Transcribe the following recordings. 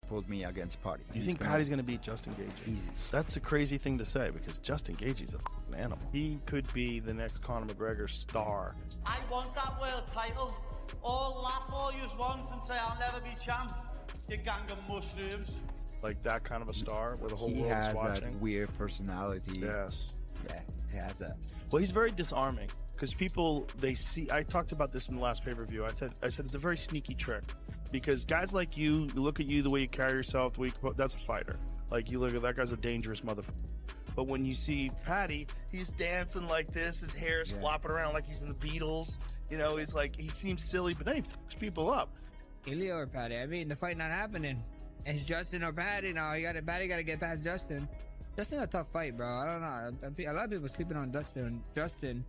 put me against Paddy. You think Paddy's going to beat Justin Gaethje? Easy. That's a crazy thing to say because Justin Gaethje's a f***ing animal. He could be the next Conor McGregor star. I want that world title. All laugh all you want and say I'll never be champ. You gang of mushrooms. Like that kind of a star where the whole He world's has watching. that weird personality. Yes. Yeah, he has that. Well, he's very disarming because people, they see, I talked about this in the last pay-per-view. I said it's a very sneaky trick because guys like you look at you, the way you carry yourself, the way you, that's a fighter. Like you look at that guy's a dangerous motherfucker. But when you see Paddy, he's dancing like this, his hair is flopping around like he's in the Beatles. You know, he's like, he seems silly, but then he fucks people up. Ilia or Paddy? I mean, the fight not happening. It's Justin or Paddy now. Paddy got to get past Justin. Justin's a tough fight, bro. I don't know. A lot of people sleeping on Justin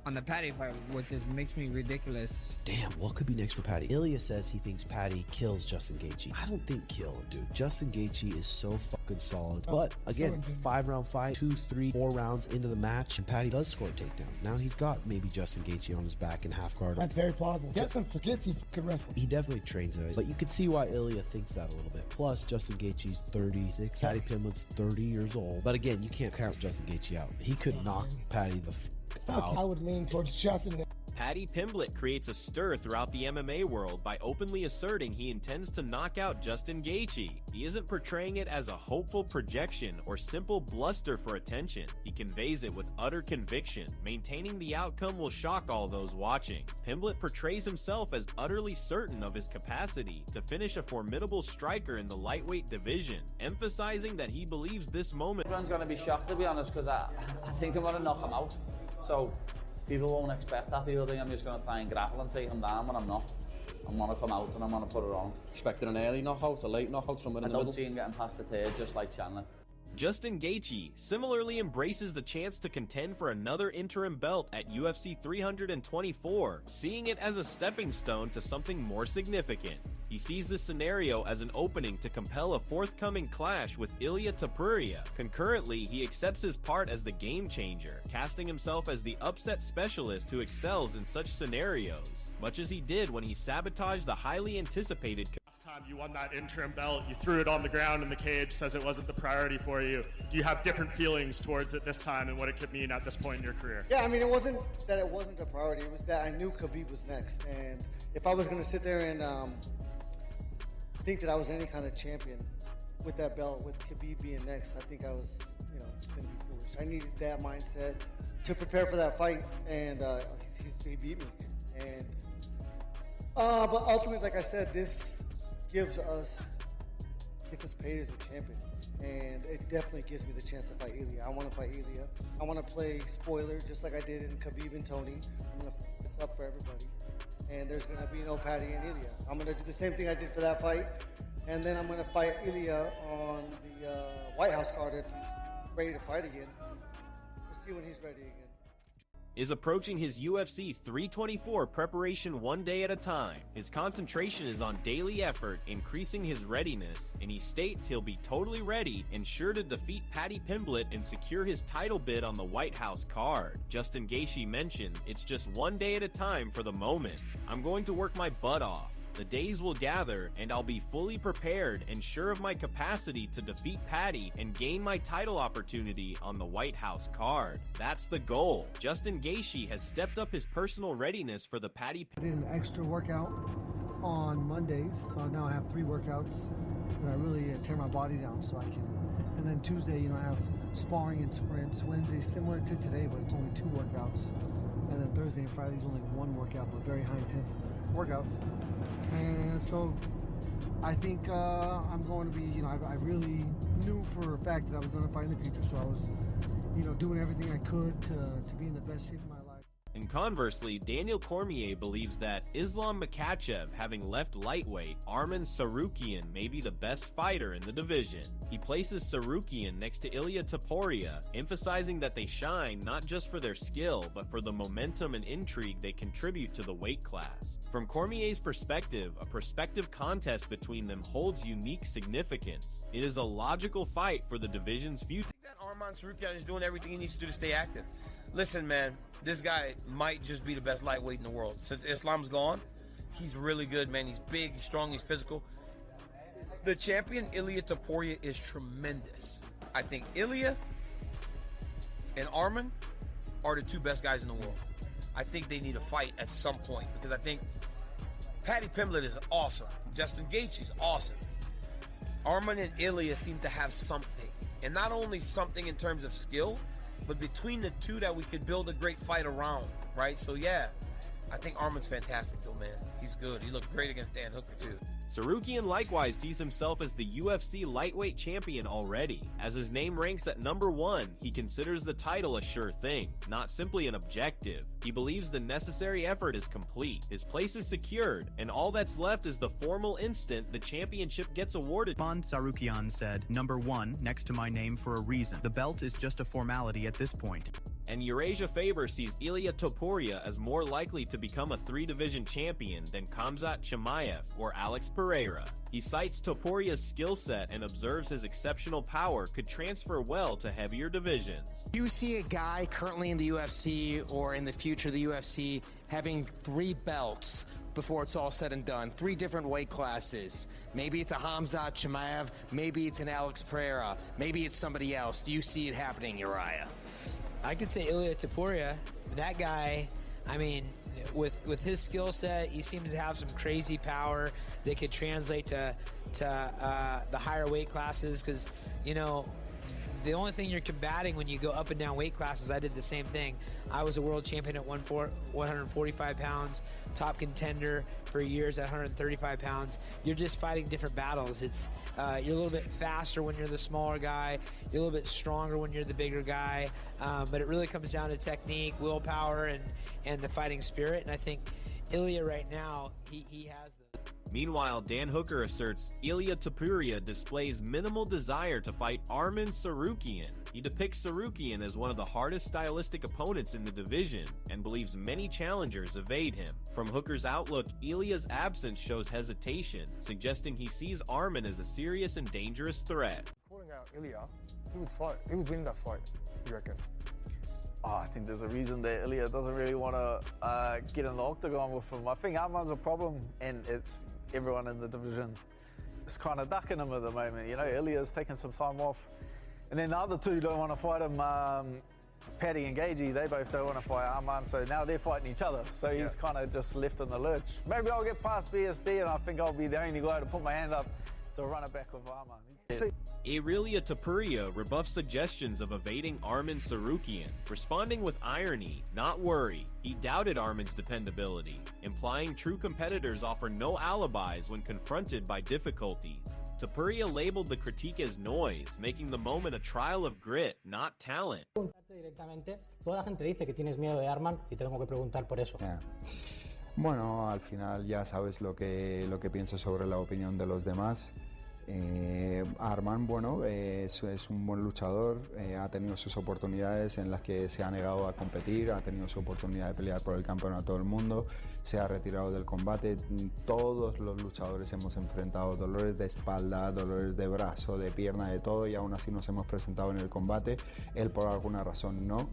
on the Paddy fight, which just makes me ridiculous. Damn, what could be next for Paddy? Ilia says he thinks Paddy kills Justin Gaethje. I don't think kill him, dude. Justin Gaethje is so fucking solid. But again, 5-round fight, 2, 3, 4 rounds into the match, and Paddy does score a takedown. Now he's got maybe Justin Gaethje on his back in half guard. That's very plausible. Justin forgets he could wrestle. He definitely trains it, but you could see why Ilia thinks that a little bit. Plus, Justin Gaethje's 36, Paddy Pimblett's 30 years old. But again, you can't count Justin Gaethje out. He could knock Paddy the out. I would lean towards Justin. Paddy Pimblett creates a stir throughout the MMA world by openly asserting he intends to knock out Justin Gaethje. He isn't portraying it as a hopeful projection or simple bluster for attention. He conveys it with utter conviction, maintaining the outcome will shock all those watching. Pimblett portrays himself as utterly certain of his capacity to finish a formidable striker in the lightweight division, emphasizing that he believes this moment. Everyone's going to be shocked, to be honest, because I think I'm going to knock him out. So people won't expect that. People think I'm just going to try and grapple and take him down when I'm not. I'm going to come out and I'm going to put it on. Expecting an early knockout, a late knockout, somewhere in the middle. I don't see him getting past the third, just like Chandler. Justin Gaethje similarly embraces the chance to contend for another interim belt at UFC 324, seeing it as a stepping stone to something more significant. He sees this scenario as an opening to compel a forthcoming clash with Ilia Topuria. Concurrently, he accepts his part as the game changer, casting himself as the upset specialist who excels in such scenarios, much as he did when he sabotaged the highly anticipated. Last time you won that interim belt, you threw it on the ground in the cage, says it wasn't the priority for you. Do you have different feelings towards it this time and what it could mean at this point in your career? Yeah, I mean, it wasn't that it wasn't the priority. It was that I knew Khabib was next. And if I was going to sit there and think that I was any kind of champion with that belt, with Khabib being next, I think I was, going to be foolish. I needed that mindset to prepare for that fight, and he beat me. And but ultimately, like I said, this gets us paid as a champion. And it definitely gives me the chance to fight Ilia. I want to fight Ilia. I want to play spoiler just like I did in Khabib and Tony. I'm going to f this up for everybody. And there's going to be no Paddy and Ilia. I'm going to do the same thing I did for that fight. And then I'm going to fight Ilia on the White House card if he's ready to fight again. We'll see when he's ready again. Is approaching his UFC 324 preparation one day at a time. His concentration is on daily effort, increasing his readiness, and he states he'll be totally ready and sure to defeat Paddy Pimblett and secure his title bid on the White House card. Justin Gaethje mentioned, it's just one day at a time for the moment. I'm going to work my butt off. The days will gather, and I'll be fully prepared and sure of my capacity to defeat Paddy and gain my title opportunity on the White House card. That's the goal. Justin Gaethje has stepped up his personal readiness for the Paddy. I did an extra workout on Mondays, so now I have 3 workouts, and I really tear my body down so I can. And then Tuesday, I have sparring and sprints. Wednesday, similar to today, but it's only 2 workouts. And then Thursday and Friday is only 1 workout, but very high intense workouts. And so I think I'm going to be, I really knew for a fact that I was going to fight in the future, so I was, doing everything I could to be in the best shape of my life. And conversely, Daniel Cormier believes that Islam Makhachev, having left lightweight, Arman Tsarukyan may be the best fighter in the division. He places Tsarukyan next to Ilia Topuria, emphasizing that they shine not just for their skill, but for the momentum and intrigue they contribute to the weight class. From Cormier's perspective, a prospective contest between them holds unique significance. It is a logical fight for the division's future. I think that Arman Tsarukyan is doing everything he needs to do to stay active. Listen, man, this guy might just be the best lightweight in the world. Since Islam's gone, he's really good, man. He's big, he's strong, he's physical. The champion, Ilia Topuria, is tremendous. I think Ilia and Arman are the two best guys in the world. I think they need a fight at some point because I think Paddy Pimblett is awesome. Justin Gaethje's awesome. Arman and Ilia seem to have something. And not only something in terms of skill, but between the two that we could build a great fight around, right? So yeah, I think Arman's fantastic though, man. He's good. He looked great against Dan Hooker too. Sarukian likewise sees himself as the UFC lightweight champion already. As his name ranks at #1, he considers the title a sure thing, not simply an objective. He believes the necessary effort is complete, his place is secured, and all that's left is the formal instant the championship gets awarded. Sarukian said, "#1 next to my name for a reason. The belt is just a formality at this point." And Eurasia Faber sees Ilia Topuria as more likely to become a 3-division champion than Khamzat Chimaev or Alex Pereira. He cites Topuria's skill set and observes his exceptional power could transfer well to heavier divisions. Do you see a guy currently in the UFC or in the future of the UFC having 3 belts before it's all said and done? 3 different weight classes. Maybe it's a Khamzat Chimaev, maybe it's an Alex Pereira, maybe it's somebody else. Do you see it happening, Uriah? I could say Ilia Topuria. That guy, I mean, with his skill set, he seems to have some crazy power that could translate to the higher weight classes. Because, you know, the only thing you're combating when you go up and down weight classes, I did the same thing. I was a world champion at 145 pounds, top contender for years at 135 pounds. You're just fighting different battles. It's you're a little bit faster when you're the smaller guy. You're a little bit stronger when you're the bigger guy. But it really comes down to technique, willpower, and the fighting spirit. And I think Ilia right now, he has the... Meanwhile, Dan Hooker asserts Ilia Topuria displays minimal desire to fight Arman Sarukian. He depicts Sarukian as one of the hardest stylistic opponents in the division and believes many challengers evade him. From Hooker's outlook, Ilia's absence shows hesitation, suggesting he sees Arman as a serious and dangerous threat. Calling out Ilia, he would fight. He would win that fight, you reckon? Oh, I think there's a reason that Ilia doesn't really want to get in the octagon with him. I think Arman's a problem, and it's everyone in the division is kind of ducking him at the moment. You know, Ilia's taking some time off. And then the other two don't want to fight him. Paddy and Gaethje, they both don't want to fight Arman, so now they're fighting each other. So he's kind of just left in the lurch. Maybe I'll get past BSD, and I think I'll be the only guy to put my hand up to run it back with Arman. Ilia Topuria rebuffs suggestions of evading Arman Sarukian, responding with irony, not worry. He doubted Arman's dependability, implying true competitors offer no alibis when confronted by difficulties. Topuria labeled the critique as noise, making the moment a trial of grit, not talent. Directamente, toda la gente dice que tienes miedo de Arman y te tengo que preguntar por eso. Bueno, al final ya sabes lo que pienso sobre la opinión de los demás. Arman, bueno, es un buen luchador, ha tenido sus oportunidades en las que se ha negado a competir, ha tenido su oportunidad de pelear por el campeonato del mundo, se ha retirado del combate. Todos los luchadores hemos enfrentado dolores de espalda, dolores de brazo, de pierna, de todo, y aún así nos hemos presentado en el combate. Él por alguna razón no.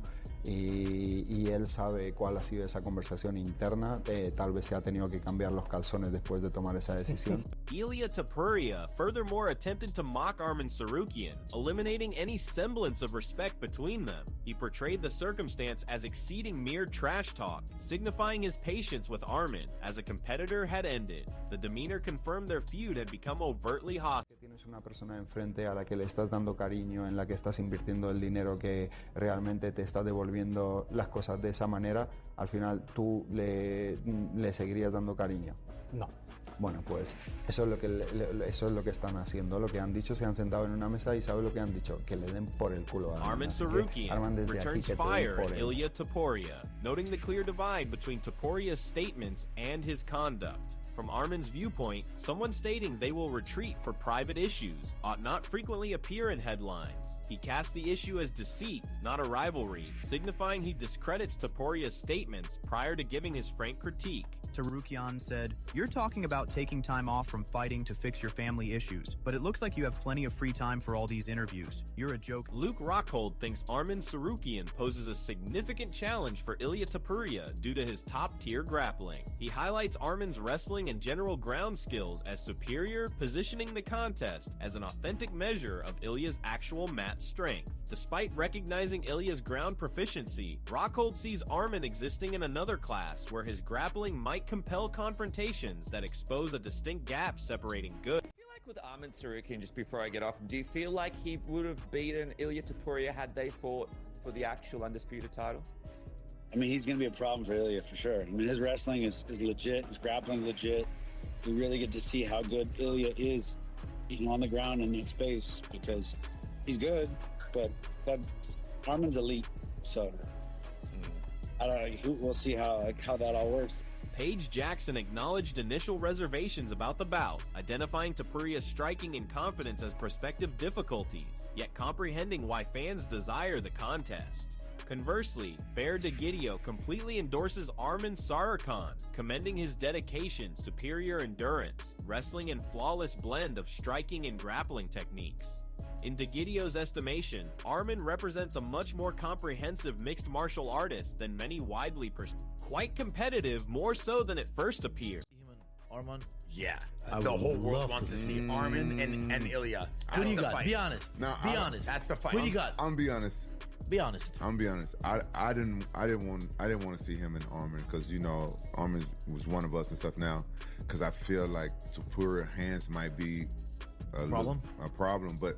Y él sabe cuál ha sido esa conversación interna. Tal vez se ha tenido que cambiar los calzones después de tomar esa decisión. Ilia Topuria furthermore attempted to mock Arman Sarukian, eliminating any semblance of respect between them. He portrayed the circumstance as exceeding mere trash talk, signifying his patience with Arman as a competitor had ended. The demeanor confirmed their feud had become overtly hostile. Tienes una persona enfrente a la que le estás dando cariño, en la que estás invirtiendo el dinero que realmente te está devolviendo las cosas de esa manera, al final tú le seguirías dando cariño. No. Bueno, pues eso es lo que están haciendo. Lo que han dicho, se han sentado en una mesa y ¿sabes lo que han dicho? Que le den por el culo a Arman Sarukian returns fire at Ilia Topuria, noting the clear divide between Topuria's statements and his conduct. From Arman's viewpoint, someone stating they will retreat for private issues ought not frequently appear in headlines. He cast the issue as deceit, not a rivalry, signifying he discredits Topuria's statements prior to giving his frank critique. Topuria said, "You're talking about taking time off from fighting to fix your family issues, but it looks like you have plenty of free time for all these interviews. You're a joke." Luke Rockhold thinks Arman Tsarukyan poses a significant challenge for Ilia Topuria due to his top-tier grappling. He highlights Arman's wrestling and general ground skills as superior, positioning the contest as an authentic measure of Ilia's actual mat strength. Despite recognizing Ilia's ground proficiency, Rockhold sees Arman existing in another class where his grappling might compel confrontations that expose a distinct gap separating good. I feel like with Arman Tsarukyan, just before I get off, do you feel like he would have beaten Ilia Topuria had they fought for the actual undisputed title? I mean, he's going to be a problem for Ilia for sure. I mean, his wrestling is legit, his grappling is legit. We really get to see how good Ilia is, on the ground in that space, because he's good, but Arman's elite. So I don't know. We'll see how that all works. Paige Jackson acknowledged initial reservations about the bout, identifying Topuria's striking and confidence as prospective difficulties, yet comprehending why fans desire the contest. Conversely, Bear DeGidio completely endorses Arman Tsarukyan, commending his dedication, superior endurance, wrestling and flawless blend of striking and grappling techniques. In DeGidio's estimation, Arman represents a much more comprehensive mixed martial artist than many widely perceived. Quite competitive, more so than it first appeared. Arman? Yeah, the whole world wants to see Arman and Ilia. Who do you got? Be honest. Be honest. That's the fight. Who do you got? I'm be honest. Be honest. I'm be honest. I didn't want to see him and Arman because Arman was one of us and stuff now, because I feel like Topuria hands might be a problem. But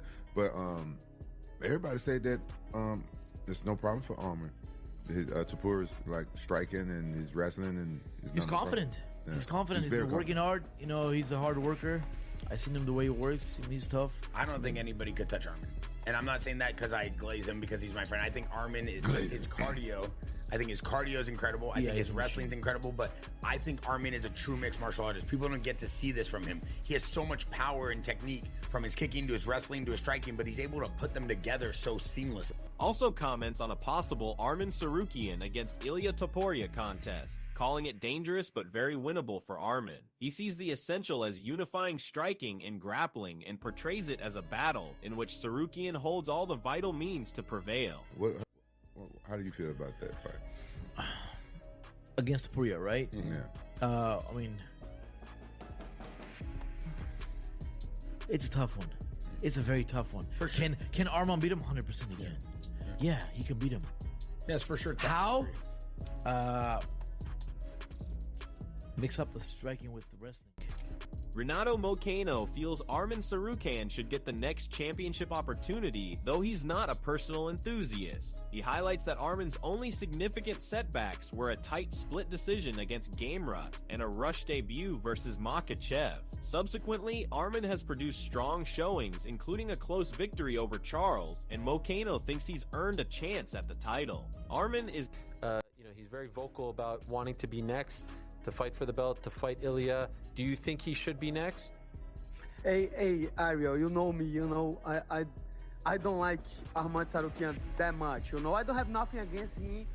everybody say that there's no problem for Arman. His Topuria's like striking and his wrestling and he's confident. Yeah. He's confident. He's been working hard. He's a hard worker. I seen him the way he works. He's tough. I don't think anybody could touch Arman. And I'm not saying that because I glaze him because he's my friend. I think Arman is his cardio. I think his cardio is incredible. I think his wrestling's incredible. But I think Arman is a true mixed martial artist. People don't get to see this from him. He has so much power and technique from his kicking to his wrestling to his striking, but he's able to put them together so seamlessly. Also comments on a possible Arman Tsarukyan against Ilia Topuria contest, calling it dangerous but very winnable for Arman. He sees the essential as unifying striking and grappling and portrays it as a battle in which Tsarukyan holds all the vital means to prevail. How do you feel about that fight? Against Topuria, right? Yeah. I mean, it's a tough one. It's a very tough one. Can Arman beat him? 100% again. Yeah, he can beat him. That's for sure. How? Mix up the striking with the wrestling. Renato Moicano feels Arman Tsarukyan should get the next championship opportunity, though he's not a personal enthusiast. He highlights that Arman's only significant setbacks were a tight split decision against Gamrot and a rush debut versus Makhachev. Subsequently, Arman has produced strong showings, including a close victory over Charles, and Moicano thinks he's earned a chance at the title. Arman is... he's very vocal about wanting to be next, to fight for the belt, to fight Ilia. Do you think he should be next? Hey, Ariel, you know me, I don't like Arman Tsarukyan that much, I don't have nothing against him,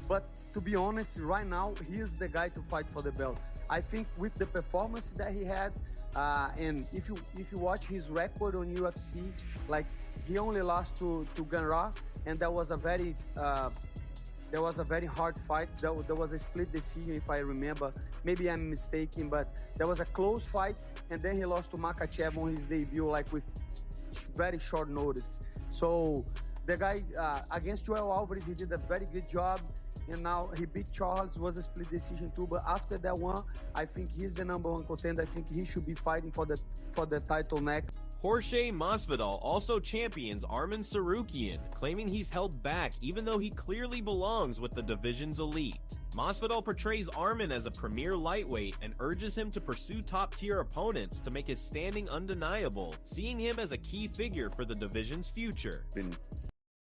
but to be honest, right now, he is the guy to fight for the belt. I think with the performance that he had, and if you watch his record on UFC, like he only lost to Gamrot, and that was a very hard fight. There was a split decision, if I remember. Maybe I'm mistaken, but there was a close fight, and then he lost to Makhachev on his debut, like with very short notice. So the guy against Joel Alvarez, he did a very good job, and now he beat Charles. It was a split decision too, but after that one, I think he's the #1 contender. I think he should be fighting for the title next. Jorge Masvidal also champions Arman Tsarukyan, claiming he's held back even though he clearly belongs with the division's elite. Masvidal portrays Arman as a premier lightweight and urges him to pursue top-tier opponents to make his standing undeniable, seeing him as a key figure for the division's future. Been